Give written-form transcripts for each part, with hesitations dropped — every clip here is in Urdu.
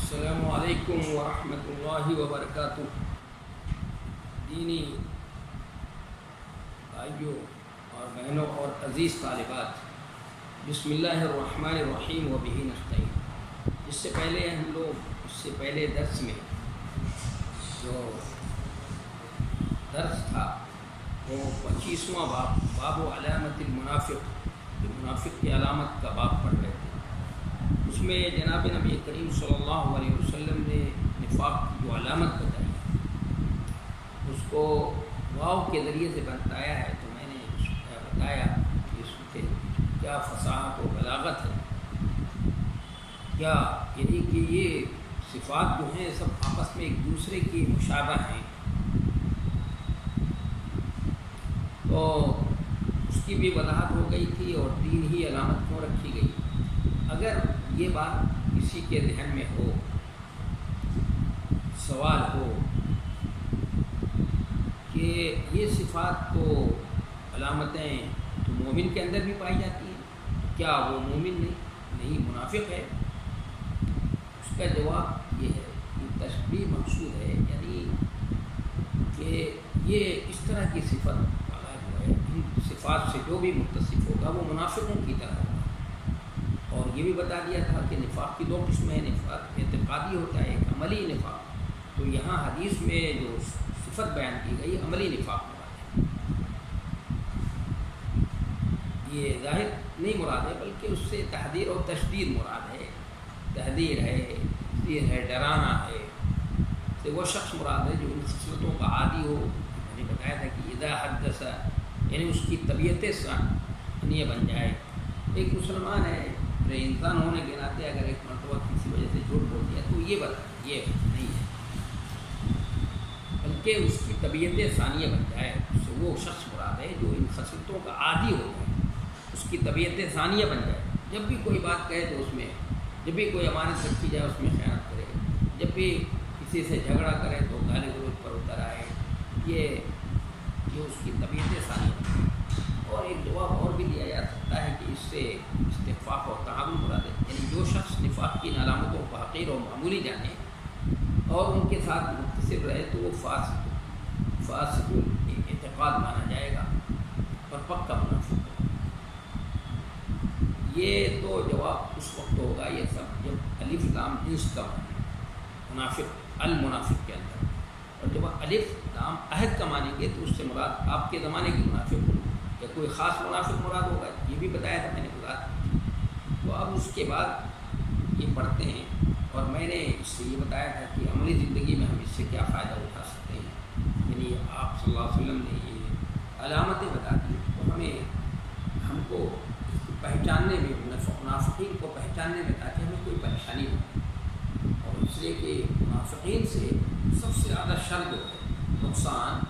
السلام علیکم ورحمۃ اللہ وبرکاتہ۔ دینی بھائیوں اور بہنوں اور عزیز طالبات، بسم اللہ الرحمن الرحیم و بہ نستعین۔ اس سے پہلے درس میں جو درس تھا وہ 25واں باب و علامت المنافق، منافق کی علامت کا باب پڑھ رہے تھے۔ اس میں جناب نبی کریم صلی اللہ علیہ وسلم نے نفاق کی جو علامت بتائی اس کو واو کے ذریعے سے بتایا ہے، تو میں نے بتایا کہ اس کے کیا فصاحت و بلاغت ہے، کیا یعنی کہ یہ صفات جو ہیں سب آپس میں ایک دوسرے کی مشابہ ہیں، تو اس کی بھی وضاحت ہو گئی تھی اور تین ہی علامت کیوں رکھی گئی۔ اگر یہ بات کسی کے ذہن میں ہو، سوال ہو کہ یہ صفات تو علامتیں تو مومن کے اندر بھی پائی جاتی ہیں، کیا وہ مومن نہیں منافق ہے؟ اس کا جواب یہ ہے کہ تشبیہ مقصود ہے، یعنی کہ یہ اس طرح کی صفت والا جو ہے، ان صفات سے جو بھی متصف ہوگا وہ منافقوں کی طرح ہوگا۔ اور یہ بھی بتا دیا تھا کہ نفاق کی دو قسمیں ہیں، نفاق اعتقادی ہوتا ہے، ایک عملی نفاق۔ تو یہاں حدیث میں جو صفت بیان کی گئی عملی نفاق مراد ہے، یہ ظاہر نہیں مراد ہے بلکہ اس سے تحذیر اور تشدید مراد ہے۔ تحذیر ہے، تحذیر ہے، ڈرانا ہے، سے وہ شخص مراد ہے جو ان خصلتوں کا عادی ہو۔ میں نے بتایا تھا کہ اذا حدث یعنی اس کی طبیعت ثانیہ بن جائے۔ ایک مسلمان ہے، انسان ہونے کے ناطے اگر ایک مرتبہ کسی وجہ سے جھوٹ بول دیا تو یہ نہیں ہے، بلکہ اس کی طبیعت ثانیہ بن جائے، اس سے وہ شخص مراد ہے جو ان خصلتوں کا عادی ہو جائے، اس کی طبیعت ثانیہ بن جائے۔ جب بھی کوئی بات کہے تو اس میں، جب بھی کوئی امانت رکھی جائے اس میں خیانت کرے، جب بھی کسی سے جھگڑا کرے تو گالی گلوچ پر اتر آئے، یہ اس کی طبیعت ثانیہ بن جائے۔ اور ایک جواب اور بھی دیا جا سکتا ہے کہ اس سے استغفاف اور تعاون مراد ہے، یعنی جو شخص نفاق کی علامتوں کو حقیر اور معمولی جانے اور ان کے ساتھ متصل رہے تو وہ فاسق اعتقاد مانا جائے گا اور پکا منافق ہوگا۔ یہ تو جواب اس وقت ہوگا یہ سب جب الف لام جنس کا منافق المنافق کے اندر، اور جب الف لام عہد کا مانیں گے تو اس سے مراد آپ کے زمانے کے منافق ہوگا یا کوئی خاص منافق مراد ہوگا، یہ بھی بتایا تھا میں نے بتا۔ تو اب اس کے بعد یہ پڑھتے ہیں، اور میں نے اس سے یہ بتایا تھا کہ عملی زندگی میں ہم اس سے کیا فائدہ اٹھا سکتے ہیں، یعنی آپ صلی اللہ علیہ وسلم نے یہ علامتیں بتا دی تو ہم کو پہچاننے میں، منافقین کو پہچاننے میں تاکہ ہمیں کوئی پریشانی ہو، اور اس لیے کہ منافقین سے سب سے زیادہ شر جو ہے، نقصان،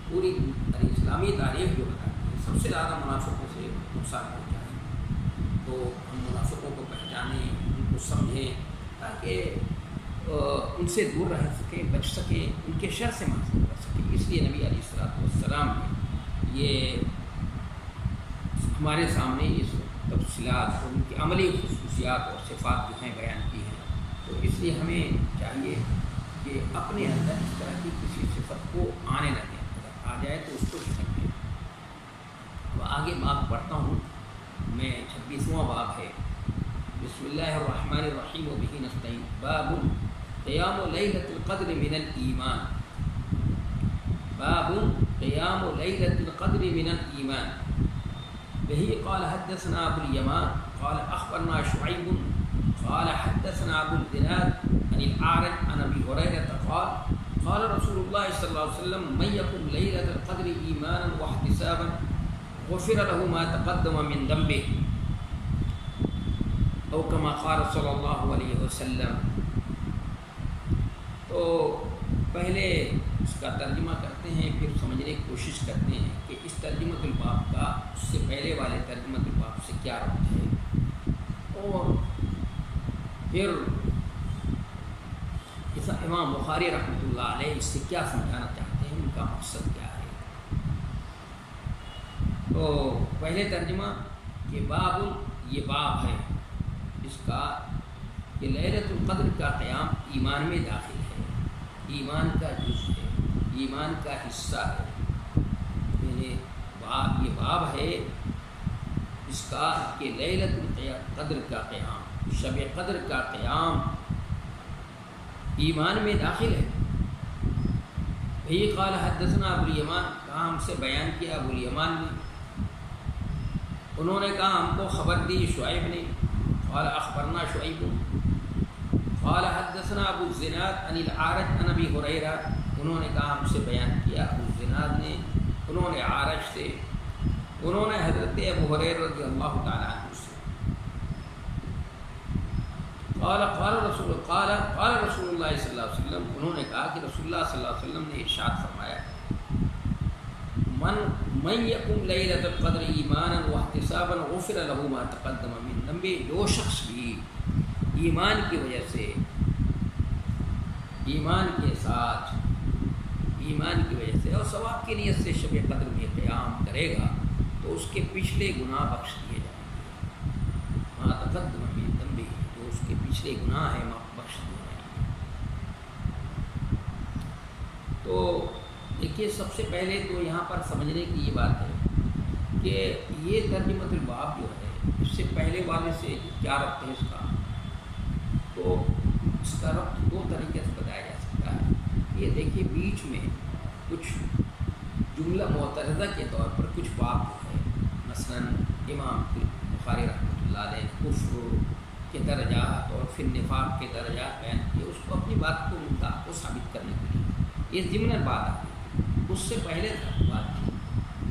پوری اسلامی تاریخ جو بتاتی ہے سب سے زیادہ منافقوں سے نقصان پہنچا ہے۔ تو ہم منافقوں کو پہچانیں، ان کو سمجھیں تاکہ ان سے دور رہ سکیں، بچ سکیں، ان کے شر سے محفوظ رہ سکیں۔ اس لیے نبی علیہ السلام نے یہ ہمارے سامنے اس تفصیلات اور ان کی عملی خصوصیات اور صفات جو ہیں بیان کی ہیں۔ تو اس لیے ہمیں چاہیے کہ اپنے اندر اس طرح کی کسی صفت کو آنے لگیں، اگر آ جائے تو اس کو سمجھیں۔ تو آگے باب پڑھتا ہوں میں، 26واں باب ہے، بسم اللہ الرحمن الرحیم و بہ نستعین۔ باب قیام لیلۃ القدر من الایمان، باب قیام لیلۃ القدر من الایمان۔ بہ قال حدثنا ابو الیمان قال اخبرنا شعیب قال حدثنا ابو الزناد عن الاعرج عن ابی ہریرہ قال قال رسول اللہ صلی اللہ علیہ وسلم من یقم لیلۃ القدر ایمانا واحتسابا غفر له ما تقدم من ذنبه او كما قال صلی اللہ علیہ وسلم۔ تو پہلے اس کا ترجمہ کرتے ہیں، پھر سمجھنے کی کوشش کرتے ہیں کہ اس ترجمۃ الباب کا اس سے پہلے والے ترجمۃ الباب سے کیا ربط ہے، اور پھر امام بخاری رحمۃ اللہ علیہ اس سے کیا سمجھانا چاہتے ہیں، ان کا مقصد کیا ہے۔ تو پہلے ترجمہ کہ باب، یہ باب ہے، اس کا کہ لیلۃ القدر کا قیام ایمان میں داخل ہے، ایمان کا جز ہے، ایمان کا حصہ ہے۔ یہ باب ہے اس کا کہ لیلۃ القدر کا قیام، شب قدر کا قیام ایمان میں داخل ہے۔ یہی قال حدثنا ابو الیمان، کہا ہم سے بیان کیا ابو الیمان نے، انہوں نے کہا ہم کو خبر دی شعیب نے، قال اخبرنا شعیب، قال حدثنا ابو الزناد عن الاعرج عن ابی ہریرہ، انہوں نے کہا ہم سے بیان کیا ابو الزناد نے، انہوں نے اعرج سے، انہوں نے حضرت ابو ہریرہ رضی اللہ تعالیٰ عنہ سے، قال رسول اللہ صلی اللہ علیہ وسلم، انہوں نے کہا کہ رسول اللہ صلی اللہ علیہ وسلم نے ارشاد فرمایا، من یقم لیلۃ القدر ایمانا واحتسابا غفر له ما تقدم من ذنبہ، جو شخص بھی ایمان کی وجہ سے، ایمان کے ساتھ، ایمان کی وجہ سے اور ثواب کی نیت سے شب قدر میں قیام کرے گا تو اس کے پچھلے گناہ بخش دیے جائیں گے، ما تقدم من ذنبہ، جو اس کے پچھلے گناہ ہیں بخش دیے جائیں گے۔ تو دیکھیے سب سے پہلے تو یہاں پر سمجھنے کی یہ بات ہے کہ یہ ترجمۃ الباب جو ہے اس سے پہلے والے سے کیا ربط ہے اس کا، تو اس کا ربط دو طریقے سے بتایا جا سکتا ہے۔ یہ دیکھیے بیچ میں کچھ جملہ معترضہ کے طور پر کچھ باب جو ہے، مثلا امام بخاری رحمۃ اللہ علیہ کفر کے درجات اور پھر نفاق کے درجات بیان کیے، اس کو اپنی بات کو مدعا کو ثابت کرنے کے لیے یہ ضمن بات آتی ہے۔ اس سے پہلے تھا بات تھی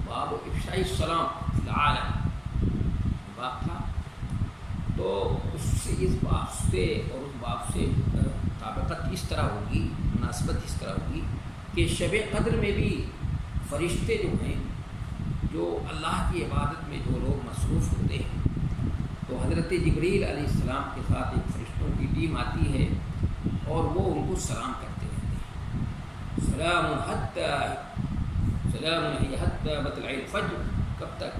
باب افشاء السلام فی العالم باب تھا، تو اس سے اس باب سے اور اس باب سے مطابقت اس طرح ہوگی، مناسبت اس طرح ہوگی کہ شب قدر میں بھی فرشتے جو ہیں، جو اللہ کی عبادت میں جو لوگ مصروف ہوتے ہیں، تو حضرت جبریل علیہ السلام کے ساتھ ایک فرشتوں کی ٹیم آتی ہے اور وہ ان کو سلام کرتے رہتے ہیں، سلام حتی مطلع الفجر، کب تک؟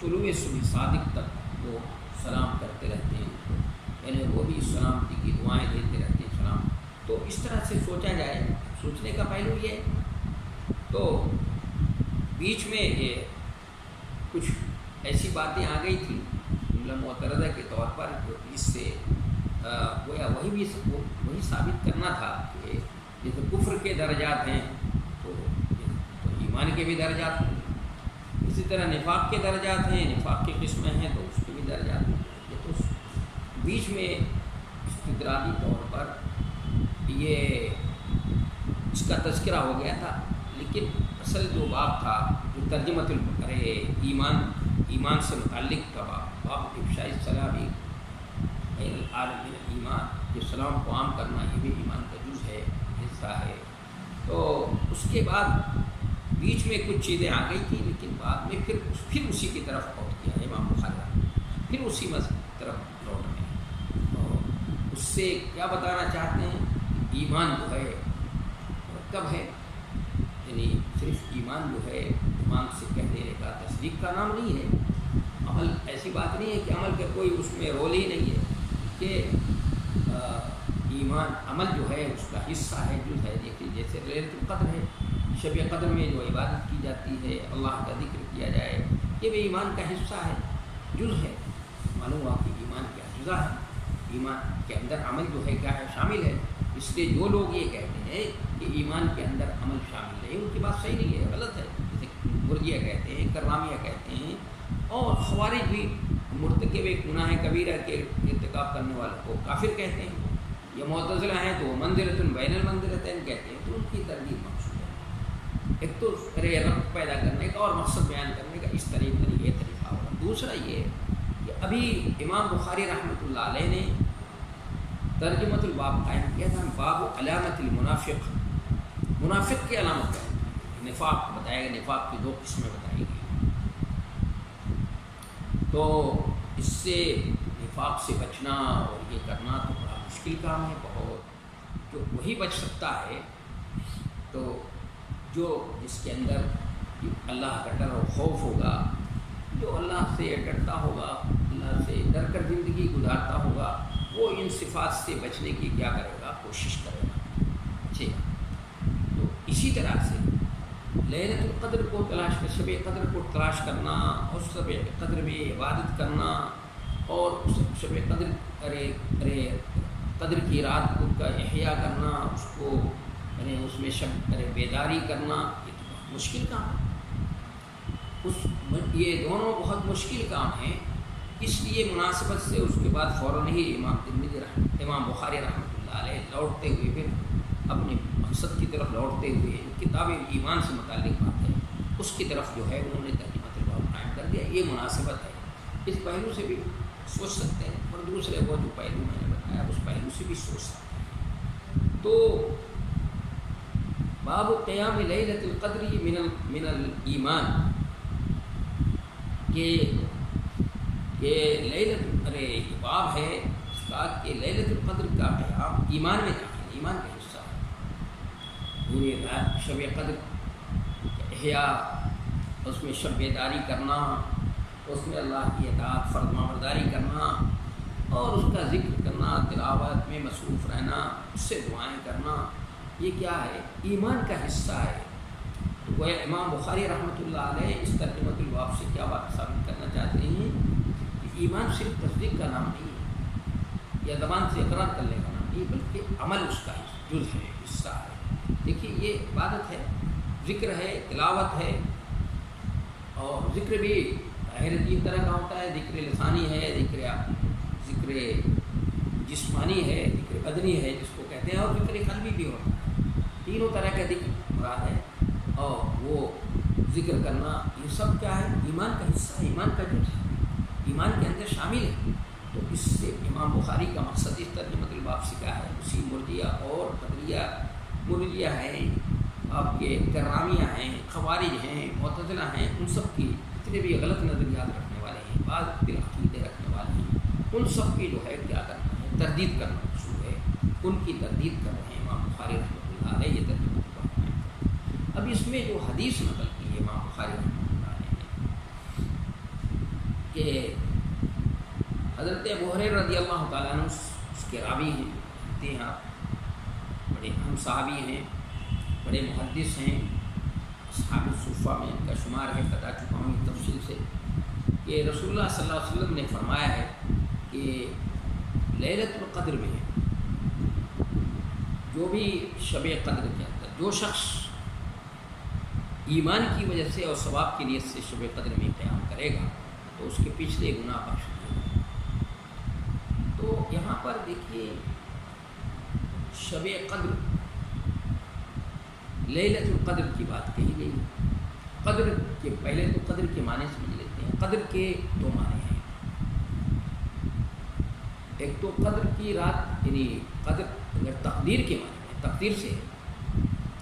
طلوع صبح صادق تک وہ سلام کرتے رہتے ہیں، یعنی وہ بھی سلامتی کی دعائیں دیتے رہتے ہیں سلام۔ تو اس طرح سے سوچا جائے، سوچنے کا پہلو یہ ہے۔ تو بیچ میں یہ کچھ ایسی باتیں آ گئی تھیں جملہ معترضہ کے طور پر، جو اس سے گویا وہی ثابت کرنا تھا کہ جیسے کفر کے درجات ہیں تو ایمان کے بھی درجات ہیں، اسی طرح نفاق کے درجات ہیں، نفاق کی قسمیں ہیں تو اس کے بھی درجات ہیں۔ یہ تو بیچ میں استدراکی طور پر یہ اس کا تذکرہ ہو گیا تھا، لیکن اصل جو باب تھا جو ترجمۃ ایمان سے متعلق تھا، باب افشاء السلام بین العالمین ایمان، کہ سلام کو عام کرنا یہ بھی ایمان کا جز ہے، حصہ ہے۔ تو اس کے بعد بیچ میں کچھ چیزیں آ گئی تھیں، لیکن بعد میں پھر اسی کی طرف لوٹ کیا امام بخاری، پھر اسی طرف لوٹ گئے۔ اور اس سے کیا بتانا چاہتے ہیں؟ ایمان جو ہے مرکب ہے، یعنی صرف ایمان جو ہے ایمان سے کہہ دینے کا تصدیق کا نام نہیں ہے، عمل ایسی بات نہیں ہے کہ عمل کا کوئی اس میں رول ہی نہیں ہے، کہ ایمان عمل جو ہے اس کا حصہ ہے، جز ہے۔ دیکھیے جیسے لیلۃ القدر ہے، شب قدر میں جو عبادت کی جاتی ہے، اللہ کا ذکر کیا جائے، یہ بھی ایمان کا حصہ ہے، جز ہے۔ معلوم ہوا کہ ایمان کیا جزا ہے، ایمان کے اندر عمل جو ہے کیا ہے، شامل ہے۔ اس لیے جو لوگ یہ کہتے ہیں کہ ایمان کے اندر عمل شامل ہے، ان کی بات صحیح نہیں ہے، غلط ہے۔ جیسے مرجئہ کہتے ہیں، کرامیہ کہتے ہیں، اور خوارج بھی مرتکب گناہ کبیرہ کے ارتکاب کرنے والوں کو کافر کہتے ہیں۔ یہ معتزلہ ہیں تو منزلۃ بین المنزلتین کہتے ہیں، تو ان کی تردید مقصود ہے۔ ایک تو ربط پیدا کرنے کا اور مقصد بیان کرنے کا اس طریقے یہ طریقہ ہوگا۔ دوسرا یہ کہ ابھی امام بخاری رحمۃ اللہ علیہ نے ترجمۃ الباب قائم کیا تھا، باب علامت المنافق، منافق کی علامت ہے، نفاق بتایا گیا، نفاق کی دو قسمیں بتائی گئی۔ تو اس سے نفاق سے بچنا اور یہ کرنا تو بڑا مشکل کام ہے بہت، جو وہی بچ سکتا ہے تو جو جس کے اندر اللہ کا ڈر و خوف ہوگا، جو اللہ سے ڈرتا ہوگا، اللہ سے ڈر کر زندگی گزارتا ہوگا، وہ ان ان صفات سے بچنے کی کیا کرے گا؟ کوشش کرے گا، بچے گا۔ تو اسی طرح سے لیلۃ القدر کو تلاش کر، شب قدر کو تلاش کرنا، اور شب قدر میں عبادت کرنا، اور اس شب قدر کی رات کو کا احیاء کرنا، اس کو اس میں بیداری کرنا، یہ تو بہت مشکل کام ہے۔ یہ دونوں بہت مشکل کام ہیں، اس لیے مناسبت سے اس کے بعد فوراً ہی امام بخاری رحمۃ اللہ علیہ لوٹتے ہوئے، پھر اپنے مقصد کی طرف لوٹتے ہوئے، کتاب ایمان سے متعلق بات ہے اس کی طرف جو ہے انہوں نے ترجمۃ الباب قائم کر دیا۔ یہ مناسبت ہے، اس پہلو سے بھی سوچ سکتے ہیں، اور دوسرے وہ جو پہلو میں نے بتایا اس پہلو سے بھی سوچ سکتے ہیں۔ تو باب قیام لیلۃ القدر من الایمان، کہ باب ہے اس کا کہ لیلۃ القدر کا قیام ایمان میں داخل، ایمان کا حصہ ہے۔ یہ شب قدر احیاء، اس میں شب بیداری کرنا، اس میں اللہ کی اطاعت فرمانبرداری کرنا، اور اس کا ذکر کرنا، تلاوت میں مصروف رہنا، اس سے دعائیں کرنا، یہ کیا ہے؟ ایمان کا حصہ ہے۔ تو وہ امام بخاری رحمۃ اللہ علیہ اس ترجمۃ الباب سے کیا بات ثابت کرنا چاہتے ہیں کہ ایمان صرف تصدیق کا نام نہیں ہے، یا زبان سے اقرار کرنے کا نام نہیں، بلکہ عمل اس کا جز ہے، حصہ ہے۔ دیکھیے یہ عبادت ہے، ذکر ہے، تلاوت ہے، اور ذکر بھی ظاہر تین طرح کا ہوتا ہے، ذکر لسانی ہے، ذکر جسمانی ہے، ذکر بدنی ہے جس کو کہتے ہیں، اور ذکر قلبی بھی ہوتا ہے۔ تینوں طرح کا ذکر مراد ہے، اور وہ ذکر کرنا یہ سب کیا ہے؟ ایمان کا حصہ ہے، ایمان کا جز ہے، ایمان کے اندر شامل ہے۔ تو اس سے امام بخاری کا مقصد اس ترجمۃ الباب سے کیا ہے؟ اسی مرجیہ اور قدریہ، مرجیہ ہیں، آپ کے کرامیہ ہیں، خوارج ہیں، معتزلہ ہیں، ان سب کی جتنے بھی غلط نظریات رکھنے والے ہیں، بعض عقیدے رکھنے والے ہیں، ان سب کی جو ہے کیا کرنا ہے؟ تردید کرنا مقصود ہے، ان کی تردید کر رہے ہیں امام بخاری رحمۃ اللہ علیہ یہ ترجمہ۔ اب اس میں جو حدیث نقل کی ہے امام بخاری رحمۃ اللہ علیہ نے کہ حضرت ابو ہریرہ رضی اللہ تعالیٰ عنہ اس کے راوی ہیں، کہتے ہیں آپ بڑے اہم صحابی ہیں، بڑے محدث ہیں، اصحاب الصفہ میں ان کا شمار ہے، بتا چکا ہوں تفصیل سے، کہ رسول اللہ صلی اللہ علیہ وسلم نے فرمایا ہے کہ لیلۃ القدر میں جو بھی شب قدر کے اندر جو شخص ایمان کی وجہ سے اور ثواب کی نیت سے شب قدر میں قیام کرے گا تو اس کے پچھلے گناہ بخش دیے گئے۔ تو یہاں پر دیکھیے شب قدر، لیلۃ القدر کی بات کہی گئی۔ قدر کے پہلے تو قدر کے معنی سمجھ لیتے ہیں۔ قدر کے دو معنی ہیں، ایک تو قدر کی رات، یعنی قدر اگر تقدیر کے معنی ہے، تقدیر سے ہے،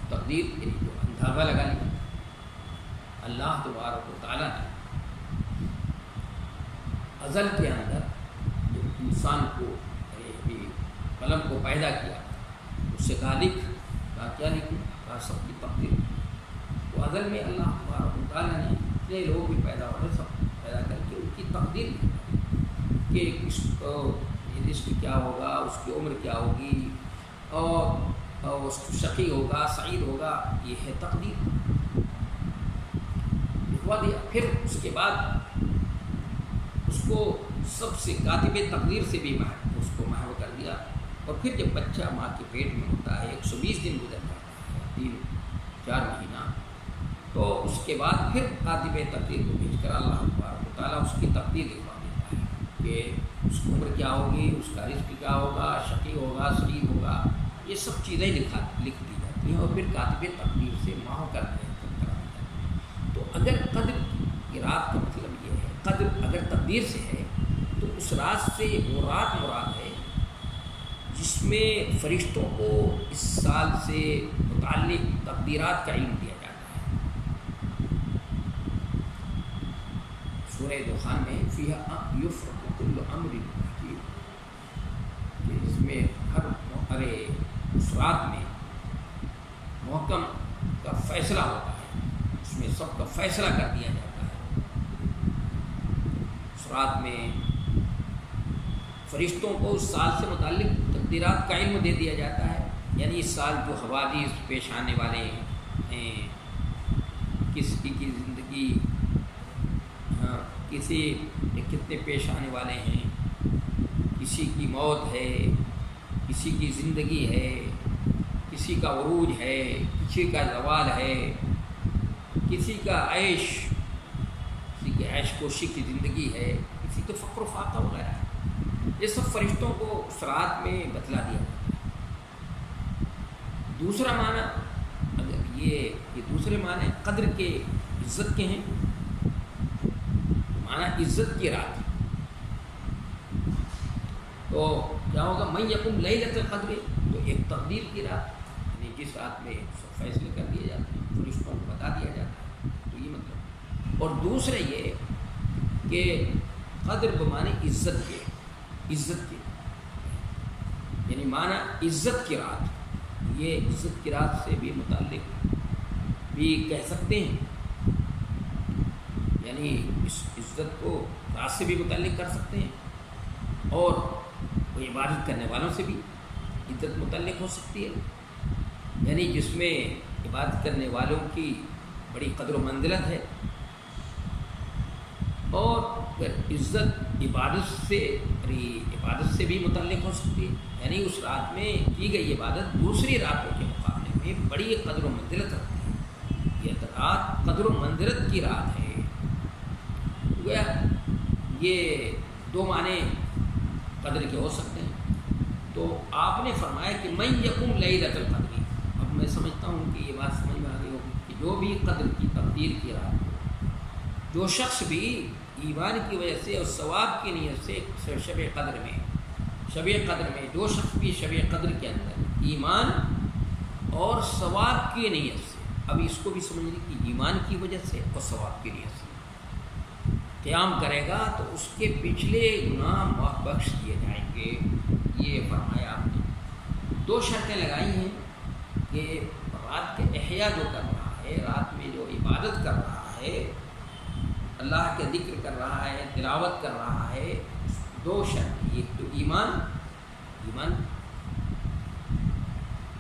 تقدیر یعنی جو اندازہ لگا لیا اللہ تبارک و تعالیٰ نے ازل کے اندر جو انسان کو قلم کو پیدا کیا، اس سے کہا لکھ، کہا کیا لکھوں؟ کہا سب کی تقدیر۔ تو ازل میں اللہ تبارک و تعالیٰ نے اتنے لوگ بھی پیدا ہو رہے، سب پیدا کر کے ان کی تقدیر کہ اس کو رزق کیا ہوگا، اس کی عمر کیا ہوگی، اور اس کو شقی ہوگا، سعید ہوگا، یہ ہے تقدیر، لکھوا دیا۔ پھر اس کے بعد اس کو سب سے کاتب تقدیر سے بھی اس کو محو کر دیا، اور پھر جب بچہ ماں کے پیٹ میں ہوتا ہے 120 دن گزر جاتا ہے، 3-4 مہینہ، تو اس کے بعد پھر کاتب تقدیر کو بھیج کر اللہ تبارک و تعالیٰ اس کی تقدیر لکھوا دیتا ہے کہ اس کی عمر کیا ہوگی، اس کا رزق کیا ہوگا، شقی ہوگا، سعید ہوگا، یہ سب چیزیں لکھ دی جاتی ہیں، اور پھر کاتب تقدیر سے محو کر دیا جاتا ہے۔ تو اگر قدر کی رات کا مطلب یہ ہے، قدر اگر تقدیر سے ہے تو اس رات سے وہ رات مراد ہے جس میں فرشتوں کو اس سال سے متعلق تقدیرات کا علم دیا جاتا ہے۔ سورہ دخان میں فیہا یفرق کل امر حکیم، اس میں ہر اس رات میں محکم کا فیصلہ ہوتا ہے، اس میں سب کا فیصلہ کر دیا جاتا ہے۔ اس رات میں فرشتوں کو اس سال سے متعلق تقدیرات کا علم دے دیا جاتا ہے، یعنی اس سال جو حوادث پیش آنے والے ہیں، کسی کی زندگی کسی کتنے پیش آنے والے ہیں، کسی کی موت ہے، کسی کی زندگی ہے، کسی کا عروج ہے، کسی کا زوال ہے، کسی کا عیش، کسی کی عیش کوشی کی زندگی ہے، کسی کو فقر و فاقہ وغیرہ ہے، یہ سب فرشتوں کو اس رات میں بتلا دیا جاتا ہے۔ دوسرا معنی اگر یہ دوسرے معنی قدر کے عزت کے ہیں، معنی عزت کی رات، تو کیا ہوگا؟ من یقم لیلۃ القدر، تو ایک تقدیر کی رات، یعنی جس رات میں سب فیصلے کر دیے جاتے ہیں، فرشتوں کو بتا دیا جاتا ہے، تو یہ مطلب۔ اور دوسرے یہ کہ قدر بمعنی عزت کے، عزت کے یعنی معنی عزت کی رات، یہ عزت کی رات سے بھی متعلق بھی کہہ سکتے ہیں، یعنی اس عزت کو رات سے بھی متعلق کر سکتے ہیں، اور وہ عبادت کرنے والوں سے بھی عزت متعلق ہو سکتی ہے، یعنی جس میں عبادت کرنے والوں کی بڑی قدر و منزلت ہے، اور عزت عبادت سے بھی متعلق ہو سکتی ہے، یعنی اس رات میں کی گئی عبادت دوسری راتوں کے مقابلے میں بڑی قدر و منزلت رکھتی ہے، یہ رات قدر و منزلت کی رات ہے۔ یہ دو معنی قدر کے ہو سکتے ہیں۔ تو آپ نے فرمایا کہ من یقم لیلۃ القدر، اب میں سمجھتا ہوں کہ یہ بات سمجھ میں آ گئی ہوگی کہ جو بھی قدر کی تقدیر کی رات ہو، جو شخص بھی ایمان کی وجہ سے اور ثواب کی نیت سے شب قدر میں جو شخص بھی شب قدر کے اندر ایمان اور ثواب کی نیت سے، اب اس کو بھی سمجھنے کی ایمان کی وجہ سے اور ثواب کی نیت سے قیام کرے گا تو اس کے پچھلے گناہ بخش دیے جائیں گے۔ یہ فرمایا آپ نے۔ دو شرطیں لگائی ہیں کہ رات کے احیاء جو کر رہا ہے، رات میں جو عبادت کر رہا ہے، اللہ کے ذکر کر رہا ہے، تلاوت کر رہا ہے، دو شرط، ایک تو ایمان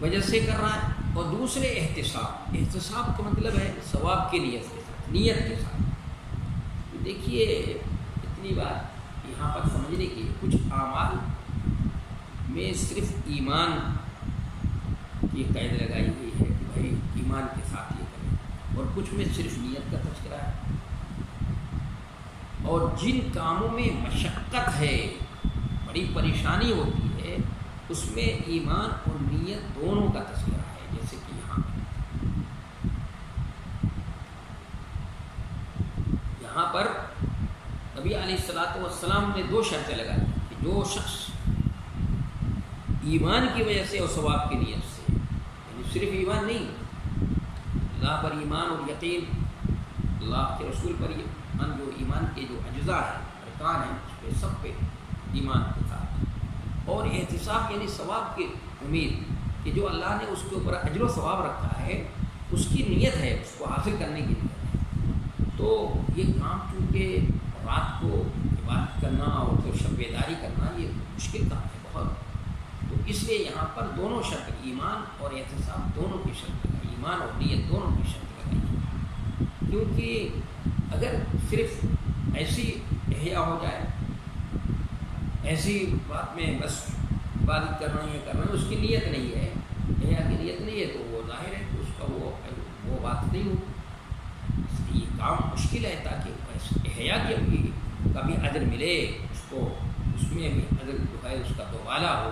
وجہ سے کر رہا ہے، اور دوسرے احتساب کا مطلب ہے ثواب کی نیت کے ساتھ، نیت کے ساتھ۔ دیکھیے اتنی بات یہاں پر سمجھنے کی، کچھ اعمال میں صرف ایمان کی قید لگائی ہوئی ہے کہ بھائی ایمان کے ساتھ یہ کریں، اور کچھ میں صرف نیت کا تذکرہ ہے، اور جن کاموں میں مشقت ہے، بڑی پریشانی ہوتی ہے، اس میں ایمان اور نیت دونوں کا تذکرہ ہے، جیسے کہ یہاں پر نبی علیہ الصلوۃ والسلام نے دو شرطیں لگائی کہ جو شخص ایمان کی وجہ سے اور ثواب کی نیت سے، یعنی صرف ایمان نہیں، اللہ پر ایمان اور یقین، اللہ کے رسول پر ایمان، جو ایمان کے جو اجزاء ہیں، ارکان ہیں، اس پہ سب پہ ایمان کے ساتھ، اور احتساب یعنی ثواب کی امید کہ جو اللہ نے اس کے اوپر اجر و ثواب رکھا ہے، اس کی نیت ہے، اس کو حاصل کرنے کی نیت ہے۔ تو یہ کام چونکہ رات کو عبادت کرنا اور پھر شب بیداری کرنا یہ مشکل کام ہے بہت، تو اس لیے یہاں پر دونوں شرط، ایمان اور احتساب دونوں کی شرط لگائی، ایمان اور نیت دونوں کی شرط لگائی، کیونکہ اگر صرف ایسی احیاء ہو جائے، ایسی بات میں بس عبادت کرنا ہے کرنا ہے، اس کی نیت نہیں ہے، احیاء کی نیت نہیں ہے، تو وہ ظاہر ہے کہ اس کا وہ بات نہیں ہو، اس لیے یہ کام مشکل ہے، تاکہ احیاء کا بھی اجر ملے، اس میں بھی اجر جو ہے اس کا دوبالا ہو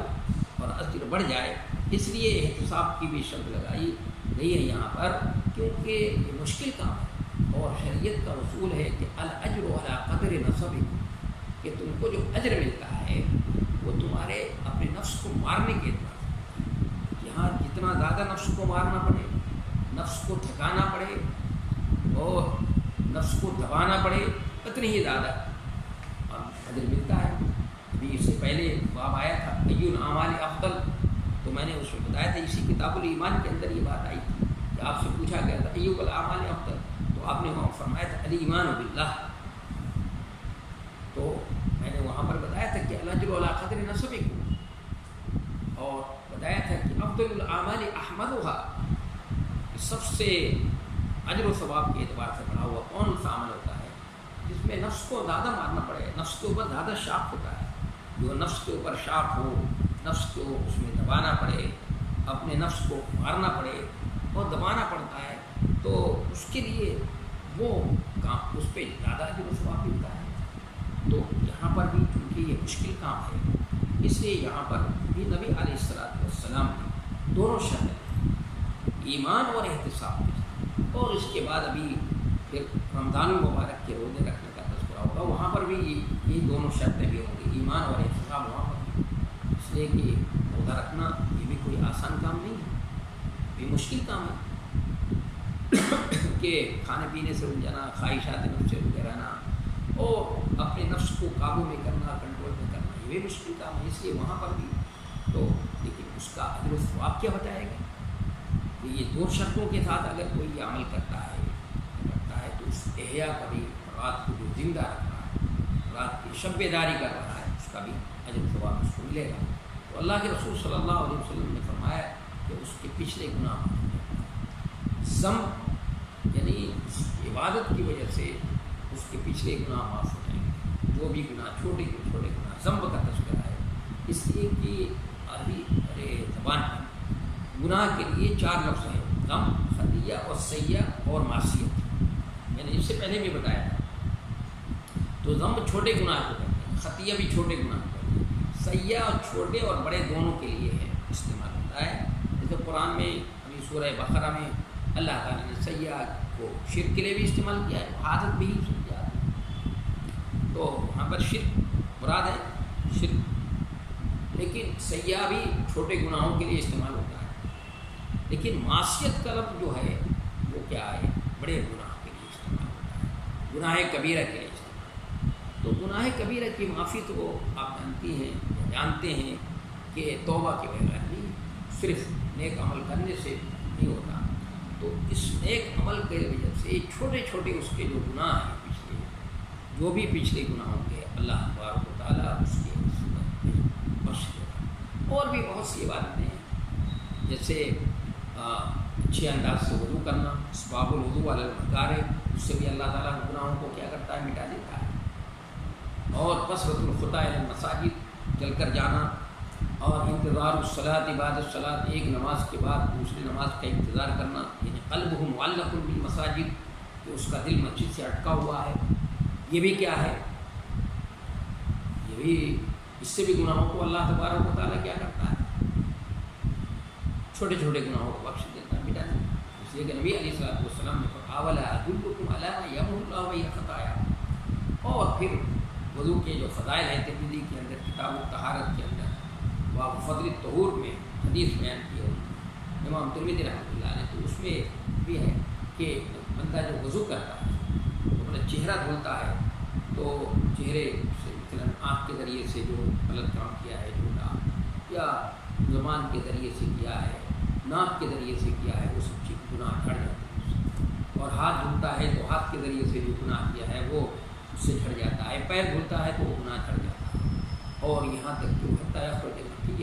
اور اجر بڑھ جائے، اس لیے احتساب کی بھی شرط لگائی گئی ہے یہاں پر، کیونکہ یہ مشکل کام ہے، اور شریعت کا اصول ہے کہ الاجر علی قدر نصبکم، کہ تم کو جو اجر ملتا ہے وہ تمہارے اپنے نفس کو مارنے کے اعتبار، یہاں جتنا زیادہ نفس کو مارنا پڑے، نفس کو تھکانا پڑے اور نفس کو دبانا پڑے، اتنی ہی زیادہ اجر ملتا ہے۔ ابھی اس سے پہلے باب آیا تھا ای الاعمال افضل، تو میں نے اس میں بتایا تھا، اسی کتاب الایمان کے اندر یہ بات آئی تھی کہ آپ سے پوچھا گیا تھا ای الاعمال افضل، تو آپ نے وہاں فرمایا تھا الایمان باللہ، تو میں نے وہاں پر بتایا تھا کہ الاجر الأجر علی قدر نسبکم، اور بتایا تھا کہ افضل الاعمال احمدها، سب سے اجر و ثواب کے اعتبار سے بڑا ہوا کون سا عمل ہوتا ہے جس میں نفس کو زیادہ مارنا پڑے، نفس کے اوپر زیادہ شاق ہوتا ہے. جو نفس کے اوپر شاق ہو، نفس کو اس میں دبانا پڑے، اپنے نفس کو مارنا پڑے اور دبانا پڑتا ہے، تو اس کے لیے وہ کام، اس پہ زیادہ اجر و ثواب ملتا ہے. تو یہاں پر بھی چونکہ یہ مشکل کام ہے، اس لیے یہاں پر بھی نبی علیہ السلام نے دونوں شرط، ایمان اور احتساب، اور اس کے بعد ابھی پھر رمضان المبارک کے روزے رکھنے کا تذکرہ ہوگا، وہاں پر بھی یہ دونوں شرطیں بھی ہوں گی، ایمان اور احتساب وہاں پر بھی. اس لیے کہ روزہ رکھنا یہ بھی کوئی آسان کام نہیں ہے، یہ مشکل کام ہے کہ کھانے پینے سے رک جانا، خواہشات نفس سے رکے رہنا اور اپنے نفس کو قابو میں کرنا، کنٹرول میں کرنا، یہ بھی مشکل کام ہے. اس لیے وہاں پر بھی تو لیکن اس کا اجر و ثواب کیا بتائے گا کہ یہ دو شرطوں کے ساتھ اگر کوئی یہ عمل کرتا ہے تو اس احیاء کا بھی، رات کو جو زندہ رکھ رہا ہے، رات کی شب بیداری کر رہا ہے، اس کا بھی اجر و ثواب اس کو ملے گا. تو اللہ کے رسول صلی اللہ علیہ وسلم نے فرمایا کہ اس کے پچھلے گناہ ذنب، یعنی اس عبادت کی وجہ سے اس کے پچھلے گناہ معاف ہو جائیں گے. جو بھی گناہ، چھوٹے گناہ، ذنب کا تذکرہ ہے، اس لیے کہ عربی زبان میں گناہ کے لیے 4 لفظ ہیں: ذنب، خطیہ اور سیئہ اور معصیت. میں نے اس سے پہلے بھی بتایا تھا. تو ذنب چھوٹے گناہ کو کہتے ہیں، خطیہ بھی چھوٹے گناہ کو کہتے ہیں، سیئہ اور چھوٹے اور بڑے دونوں کے لیے ہے استعمال ہوتا ہے. جیسے قرآن میں ابھی سورہ بقرہ میں اللہ تعالیٰ نے سیئہ کو شرک کے لیے بھی استعمال کیا ہے، عادت بھی سمجھا ہے. تو وہاں پر شرک مراد ہے، شرک، لیکن سیئہ بھی چھوٹے گناہوں کے لیے استعمال ہوتا ہے. لیکن معصیت کا لفظ جو ہے وہ کیا ہے، بڑے گناہ کے لیے استعمال ہوتا ہے، گناہ کبیرہ کے لیے استعمال. تو گناہ کبیرہ کی معافی تو آپ جانتے ہیں کہ توبہ کے بغیر نہیں، صرف نیک عمل کرنے سے نہیں ہوتا. تو اس نیک عمل کے وجہ سے چھوٹے چھوٹے اس کے جو گناہ ہیں، پچھلے جو بھی پچھلے گناہوں کے، اللہ تبارک و تعالیٰ اس کے بخش دے گا. اور بھی بہت سی عبادتیں ہیں، جیسے اچھے انداز سے وضو کرنا، اسباب الوضو علی المکارہ، اس سے بھی اللہ تعالیٰ گناہوں کو کیا کرتا ہے، مٹا دیتا ہے. اور کثرت الخطا الی المساجد، چل کر جانا، اور انتظار الصلاۃ بعد الصلاۃ، ایک نماز کے بعد دوسری نماز کا انتظار کرنا، یعنی قلبہ معلق بالمساجد، کہ اس کا دل مسجد سے اٹکا ہوا ہے. یہ بھی کیا ہے، یہ بھی اس سے بھی گناہوں کو اللہ تبارک و تعالیٰ کیا کرتا ہے، چھوٹے چھوٹے گناہوں کو بخش دیتا ہے، مٹا دیتا ہے. اس لیے کہ نبی علیہ السلام نے فرمایا اولا ادلکم علی ما یمحو اللہ بہ الخطایا. اور پھر وضو کے جو فضائل ہیں ترمذی کے اندر، کتاب الطہارت کے اندر، باب فضل الطہور میں حدیث بیان کی ہے امام ترمذی رحمۃ اللہ علیہ. تو اس میں بھی ہے کہ بندہ جو وضو کرتا ہے تو اپنا چہرہ دھلتا ہے، تو چہرے سے مثلاً آنکھ کے ذریعے سے جو غلط کام کیا ہے، جھوٹا، یا زبان کے ذریعے سے کیا ہے، ناک کے ذریعے سے کیا ہے، وہ سب چیز گناہ جھڑ جاتے ہیں. اور ہاتھ دھلتا ہے تو ہاتھ کے ذریعے سے جو گناہ کیا ہے وہ اس سے جھڑ جاتا ہے. پیر دھلتا ہے تو وہ گناہ جھڑ جاتا ہے. اور یہاں تک کہ وہ کہتا ہے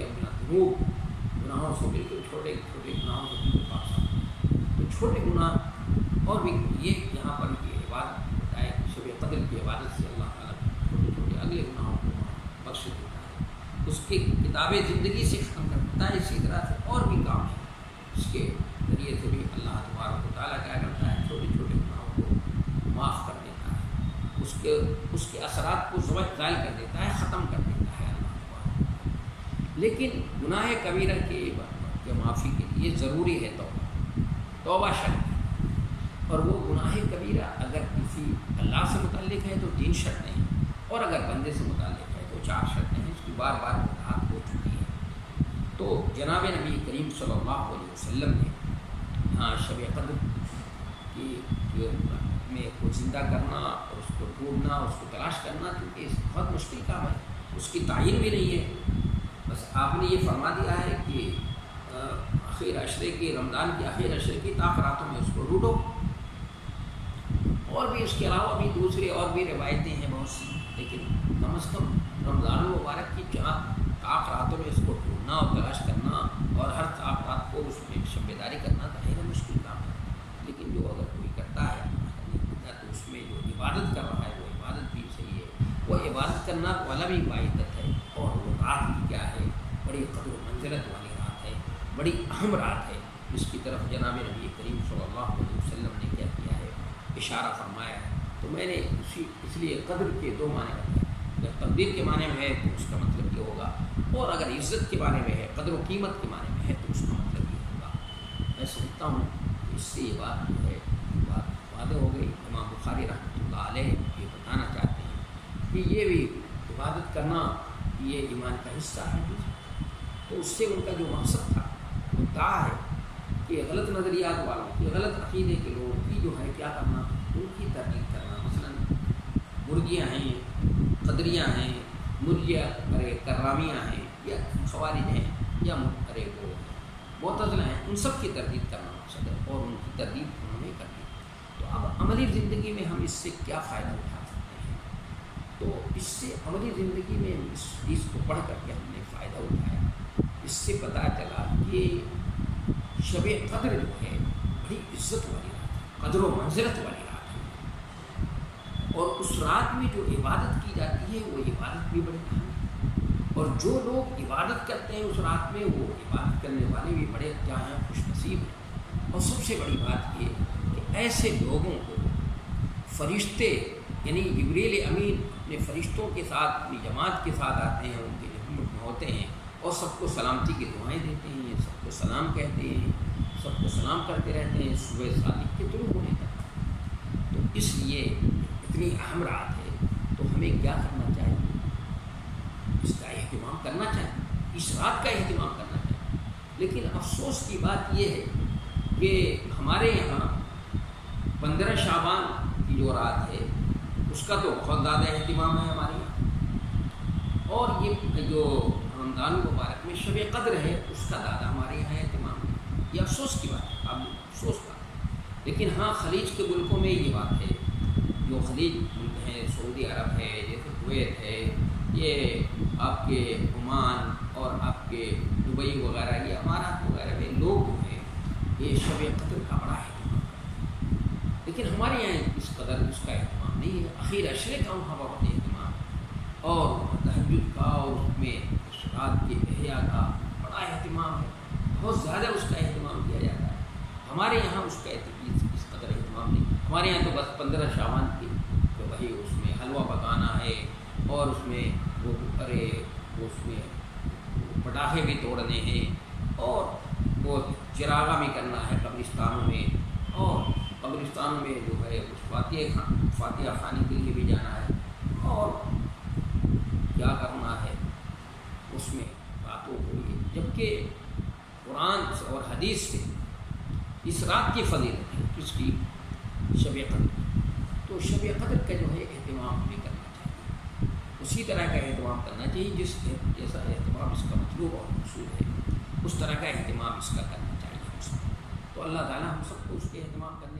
اپنا ذنوب، گناہوں سے بالکل چھوٹے چھوٹے گناہوں سے بالکل پاک صاف. تو چھوٹے گناہ اور بھی یہ یہاں پر یہ عبادت بتائے کہ شب قدر کی عبادت سے اللہ تعالیٰ چھوٹے چھوٹے اگلے گناہوں کو بخش دیتا ہے، اس کی کتاب زندگی سے ختم کر دیتا ہے. اسی طرح سے اور بھی کام ہے، اس کے ذریعے سے بھی اللہ تبارک و تعالیٰ کیا کرتا ہے، چھوٹے چھوٹے گناہوں کو معاف کر دیتا ہے، اس کے اثرات کو زائل کر دیتا ہے، ختم کر دیتا ہے اللہ تبارک. لیکن گناہ کبیرہ کے معافی کے لیے ضروری ہے توبہ شرط ہے. اور وہ گناہ کبیرہ اگر کسی اللہ سے متعلق ہے تو 3 شرطیں، اور اگر بندے سے متعلق ہے تو 4 شرطیں ہیں. اس کی بار بار وضاحت ہو چکی ہے. تو جناب نبی کریم صلی اللہ علیہ وسلم نے یہاں شب قدر کی میں کو زندہ کرنا اور اس کو ڈھونڈنا، اس کو تلاش کرنا، کیونکہ بہت مشکل کام ہے، اس کی تعین بھی نہیں ہے. بس آپ نے یہ فرما دیا ہے کہ آخر عشرے کی، رمضان کے آخر عشرے کی تاخراتوں میں اس کو ڈھونڈو. اور بھی اس کے علاوہ بھی دوسری اور بھی روایتیں ہیں بہت سی، لیکن کم از کم رمضان المبارک کی طاق راتوں میں اس کو ڈھونڈنا اور تلاش کرنا اور ہر طاق رات کو اس میں شب بیداری کرنا ظاہر مشکل کام ہے، لیکن جو اگر کوئی کرتا ہے تو اس میں جو عبادت کر رہا ہے وہ عبادت بھی صحیح ہے، وہ عبادت کرنا والا بھی عبادت ہے، اور وہ رات بھی کیا ہے، بڑی قدر و منزلت والی رات ہے، بڑی اہم رات ہے، جس کی طرف جناب نبی کریم صلی اللہ علیہ وسلم نے کیا کیا ہے، اشارہ فرمایا ہے۔ تو میں نے اس لیے قدر کے دو معنی رکھے، اگر تقدیر کے معنی میں ہے تو اس کا مطلب یہ ہوگا، اور اگر عزت کے معنی میں ہے، قدر و قیمت کے معنی میں ہے تو اس کا مطلب یہ ہوگا۔ میں سمجھتا ہوں کہ اس سے یہ بات جو ہے بات واضح ہو گئی۔ امام بخاری رحمۃ اللہ علیہ یہ بتانا چاہتے ہیں کہ یہ بھی عبادت کرنا یہ ایمان کا حصہ ہے، تو اس سے ان کا جو مقصد تھا وہ دعا ہے کہ غلط نظریات والوں کی، غلط عقیدے کے لوگوں کی جو ہے کیا کرنا، ان کی تردید کرنا۔ مثلاً مرغیاں ہیں، قدریاں ہیں، مرجیا کرامیاں ہیں، یا خوارج ہیں، یا وہ معتزلہ ہیں، ان سب کی تردید کرنا مقصد ہے، اور ان کی تردید انہوں نے کر دی۔ تو اب عملی زندگی میں ہم اس سے کیا فائدہ اٹھا سکتے ہیں؟ تو اس سے عملی زندگی میں اس چیز کو پڑھ کر کے ہم نے فائدہ اٹھایا، اس سے پتہ چلا کہ شب قدر جو ہے بڑی عزت والی رات ہے، قدر و منزلت والی رات ہے، اور اس رات میں جو عبادت کی جاتی ہے وہ عبادت بھی بڑی اہم ہے، اور جو لوگ عبادت کرتے ہیں اس رات میں وہ عبادت کرنے والے بھی بڑے کیا ہیں، خوش نصیب ہیں۔ اور سب سے بڑی بات یہ کہ ایسے لوگوں کو فرشتے یعنی جبریل امین اپنے فرشتوں کے ساتھ اپنی جماعت کے ساتھ آتے ہیں، ان کے خدمت میں ہوتے ہیں، اور سب کو سلامتی کی دعائیں دیتے ہیں، سب کو سلام کہتے ہیں، سب کو سلام کرتے رہتے ہیں صبح صادق کے طلوع ہونے تک۔ تو اس لیے اتنی اہم رات ہے، تو ہمیں کیا کرنا چاہیے؟ اس کا اہتمام کرنا چاہیے، اس رات کا اہتمام کرنا چاہیے۔ لیکن افسوس کی بات یہ ہے کہ ہمارے یہاں 15 شعبان کی جو رات ہے اس کا تو بہت زیادہ اہتمام ہے ہمارے یہاں، اور یہ جو رمضان المبارک میں شب قدر ہے اس کا زیادہ ہمارے یہاں اہتمام ہے۔ یہ افسوس کی بات ہے، قابل افسوس بات ہے۔ لیکن ہاں خلیج کے ملکوں میں یہ بات ہے، جو خلیج ملک ہیں، سعودی عرب ہے، جیسے کویت ہے، یہ آپ کے عمان اور آپ کے دبئی وغیرہ، یہ امارات وغیرہ میں لوگ جو ہیں یہ شب قدر کا بڑا اہتمام کرتے ہیں، لیکن ہمارے یہاں اس قدر اس کا اہتمام نہیں ہے۔ اخیر عشرے کا وہاں بہت اہتمام ہے، اور تہجد کا اور اس میں رات کے احیاء کا بڑا اہتمام ہے، بہت زیادہ اس کا اہتمام کیا جاتا ہے۔ ہمارے یہاں اس کا اس قدر اہتمام نہیں۔ ہمارے یہاں تو بس 15 شعبان کی تو وہی اس میں حلوہ پکانا ہے، اور اس میں وہ اس میں پٹاخے بھی توڑنے ہیں، اور وہ چراغا بھی کرنا ہے قبرستانوں میں، اور قبرستانوں میں جو ہے اس فاتحہ خانی کے لیے بھی جانا ہے، اور کیا کرنا ہے اس میں باتوں کو یہ، جبکہ قرآن اور حدیث سے اس رات کی فضیلت ہے، کس کی؟ شب قدر کی۔ تو شب قدر کا جو ہے اہتمام بھی کرنا چاہیے، اسی طرح کا اہتمام کرنا چاہیے جیسا اہتمام اس کا مطلوب اور مقصود ہے، اس طرح کا اہتمام اس کا کرنا چاہیے۔ تو اللہ تعالیٰ ہم سب کو اس کے اہتمام کرنا